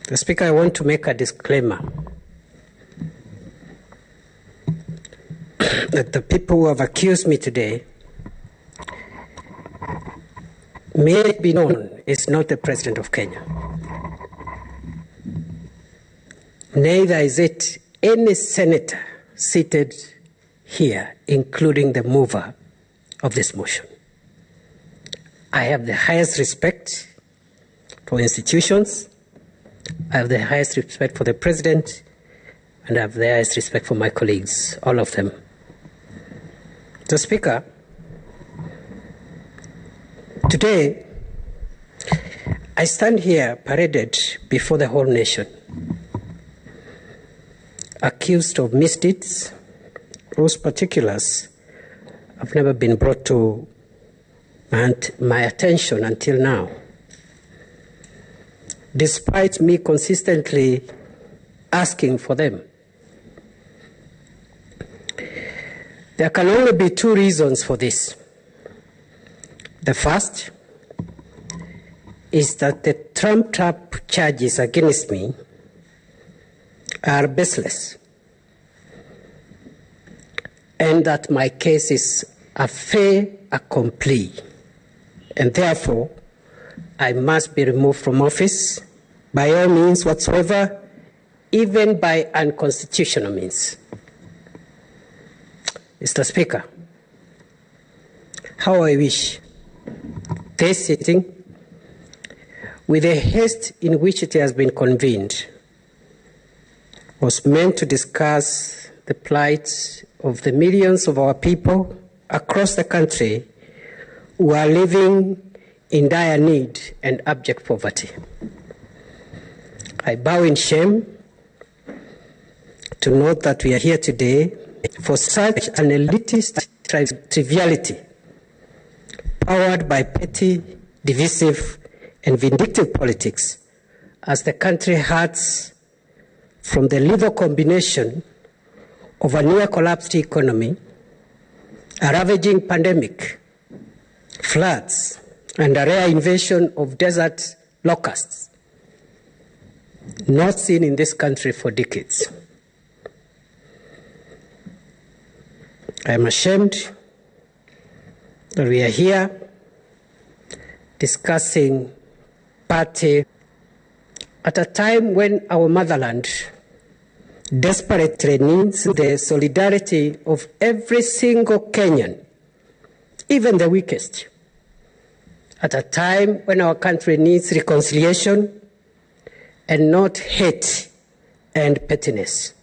Mr. Speaker, I want to make a disclaimer that the people who have accused me today may be known is not the President of Kenya. Neither is it any senator seated here, including the mover of this motion. I have the highest respect for institutions, I have the highest respect for the President, and I have the highest respect for my colleagues, all of them. Mr. Speaker, today I stand here paraded before the whole nation, accused of misdeeds whose particulars have never been brought to my attention until now, despite me consistently asking for them. There can only be two reasons for this. The first is that the trumped-up charges against me are baseless, and that my case is a fait accompli, and therefore I must be removed from office by all means whatsoever, even by unconstitutional means. Mr. Speaker, how I wish this sitting, with the haste in which it has been convened, was meant to discuss the plight of the millions of our people across the country who are living in dire need and abject poverty. I bow in shame to note that we are here today for such an elitist triviality, powered by petty, divisive, and vindictive politics, as the country hurts from the lethal combination of a near-collapsed economy, a ravaging pandemic, floods, and a rare invasion of desert locusts, not seen in this country for decades. I am ashamed that we are here discussing party at a time when our motherland desperately needs the solidarity of every single Kenyan, even the weakest. At a time when our country needs reconciliation and not hate and pettiness.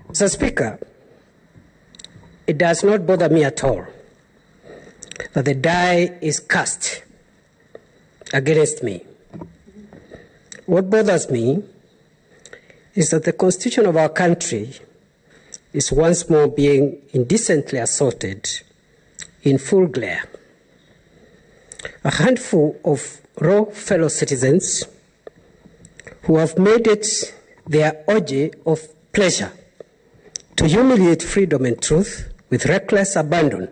Mr. Speaker, it does not bother me at all that the die is cast against me. What bothers me is that the constitution of our country is once more being indecently assaulted in full glare. A handful of raw fellow citizens who have made it their orgy of pleasure to humiliate freedom and truth with reckless abandon,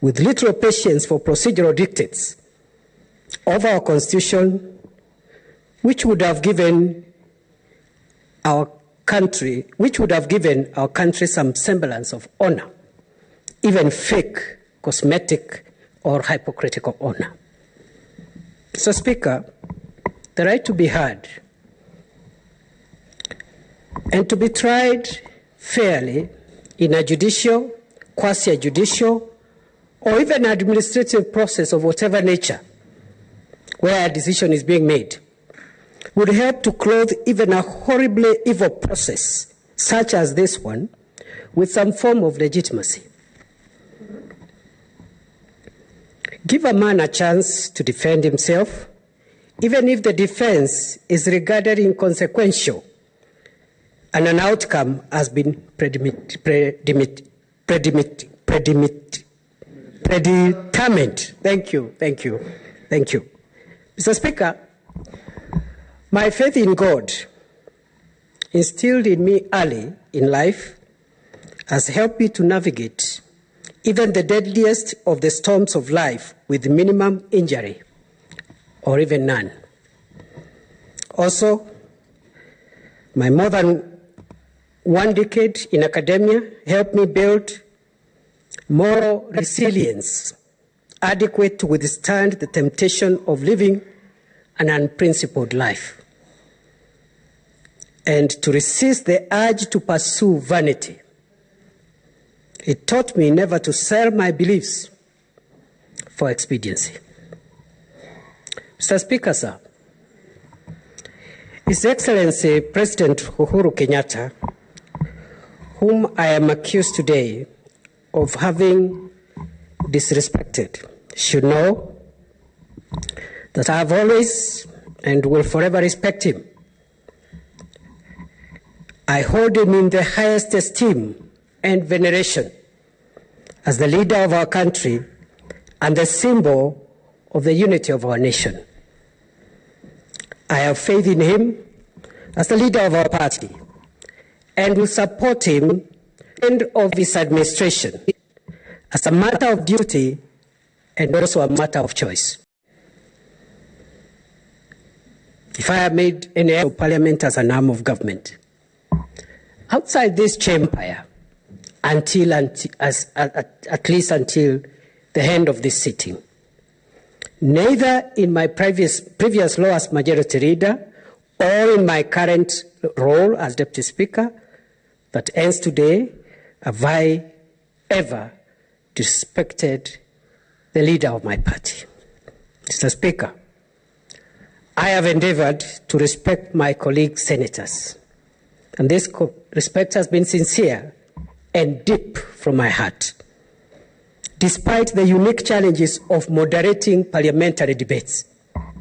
with little patience for procedural dictates of our constitution, which would have given our country some semblance of honor, even fake, cosmetic, or hypocritical honor. Mr. Speaker, the right to be heard and to be tried fairly in a judicial, quasi-judicial, or even administrative process of whatever nature where a decision is being made would help to clothe even a horribly evil process such as this one with some form of legitimacy. Give a man a chance to defend himself, even if the defense is regarded inconsequential and an outcome has been predetermined. Thank you. Mr. Speaker, my faith in God, instilled in me early in life, has helped me to navigate even the deadliest of the storms of life with minimum injury, or even none. Also, my more than 1 decade in academia helped me build moral resilience adequate to withstand the temptation of living an unprincipled life and to resist the urge to pursue vanity. It taught me never to sell my beliefs for expediency. Mr. Speaker, sir, His Excellency President Uhuru Kenyatta, whom I am accused today of having disrespected, should know that I have always and will forever respect him. I hold him in the highest esteem and veneration as the leader of our country and the symbol of the unity of our nation. I have faith in him as the leader of our party and will support him and of his administration as a matter of duty and also a matter of choice. If I have made any error of parliament as an arm of government, outside this chamber, at least until the end of this sitting, neither in my previous role as majority leader or in my current role as deputy speaker that ends today have I ever disrespected the leader of my party. Mr. Speaker, I have endeavored to respect my colleague senators, and this respect has been sincere and deep from my heart. Despite the unique challenges of moderating parliamentary debates,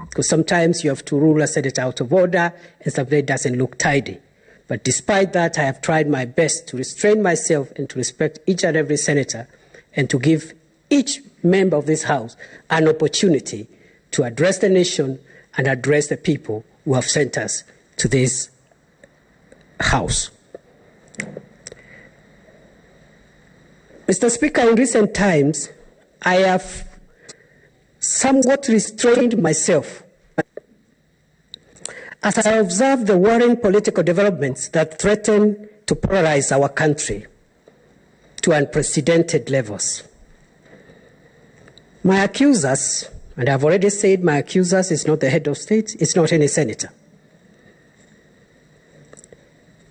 because sometimes you have to rule a senator out of order and something doesn't look tidy. But despite that, I have tried my best to restrain myself and to respect each and every senator and to give each member of this House an opportunity to address the nation and address the people who have sent us to this House. Mr. Speaker, in recent times, I have somewhat restrained myself as I observe the worrying political developments that threaten to polarize our country to unprecedented levels. My accusers, and I've already said my accusers is not the head of state, it's not any senator,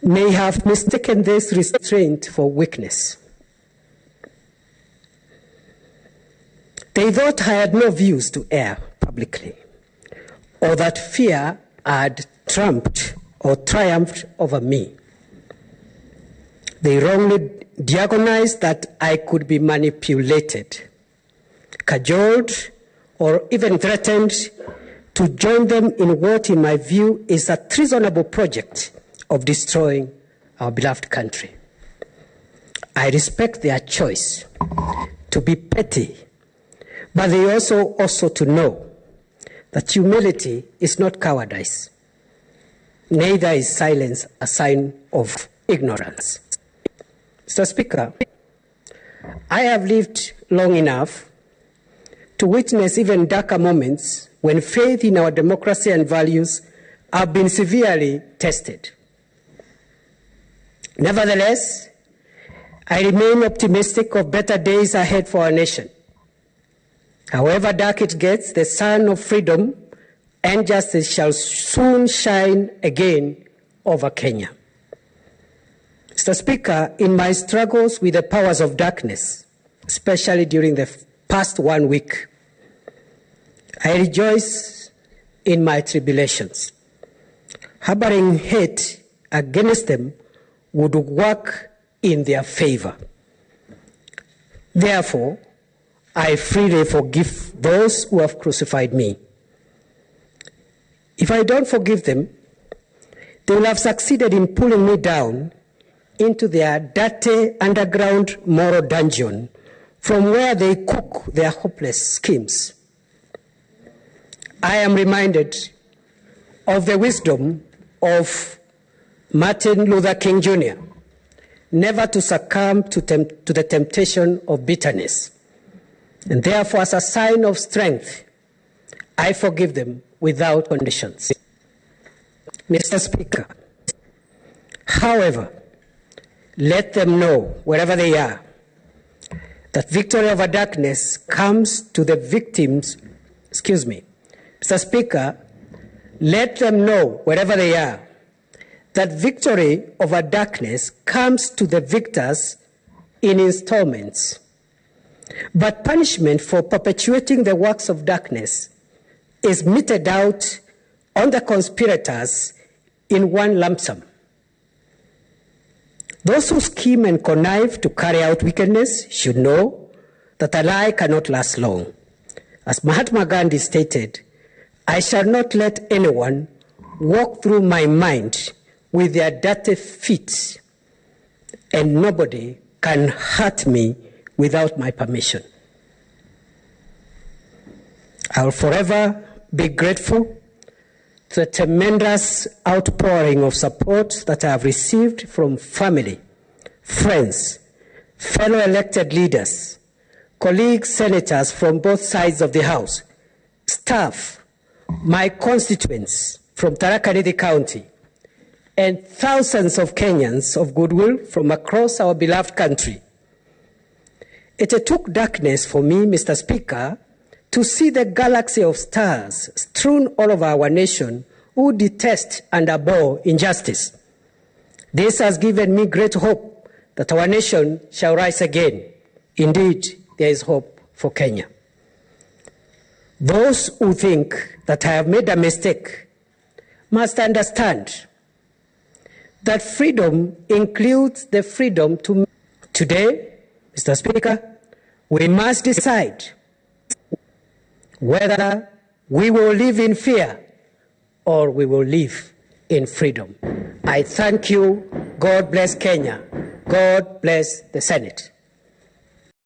may have mistaken this restraint for weakness. They thought I had no views to air publicly, or that fear had trumped or triumphed over me. They wrongly diagonized that I could be manipulated, cajoled, or even threatened to join them in what, in my view, is a treasonable project of destroying our beloved country. I respect their choice to be petty, but they also to know that humility is not cowardice. Neither is silence a sign of ignorance. Mr. Speaker, I have lived long enough to witness even darker moments when faith in our democracy and values have been severely tested. Nevertheless, I remain optimistic of better days ahead for our nation. However dark it gets, the sun of freedom and justice shall soon shine again over Kenya. Mr. Speaker, in my struggles with the powers of darkness, especially during the past 1 week, I rejoice in my tribulations. Harboring hate against them would work in their favor. Therefore, I freely forgive those who have crucified me. If I don't forgive them, they will have succeeded in pulling me down into their dirty underground moral dungeon from where they cook their hopeless schemes. I am reminded of the wisdom of Martin Luther King Jr., never to succumb to the temptation of bitterness. And therefore, as a sign of strength, I forgive them without conditions. Mr. Speaker, however, let them know, wherever they are, that victory over darkness comes to the victims. Excuse me. Mr. Speaker, let them know, wherever they are, that victory over darkness comes to the victors in installments. But punishment for perpetuating the works of darkness is meted out on the conspirators in one lump sum. Those who scheme and connive to carry out wickedness should know that a lie cannot last long. As Mahatma Gandhi stated, I shall not let anyone walk through my mind with their dirty feet, and nobody can hurt me without my permission. I will forever be grateful to the tremendous outpouring of support that I have received from family, friends, fellow elected leaders, colleagues, senators from both sides of the House, staff, my constituents from Tharaka Nithi County, and thousands of Kenyans of goodwill from across our beloved country. It took darkness for me, Mr. Speaker, to see the galaxy of stars strewn all over our nation who detest and abhor injustice. This has given me great hope that our nation shall rise again. Indeed, there is hope for Kenya. Those who think that I have made a mistake must understand that freedom includes the freedom to. Today, Mr. Speaker, we must decide whether we will live in fear or we will live in freedom. I thank you. God bless Kenya. God bless the Senate.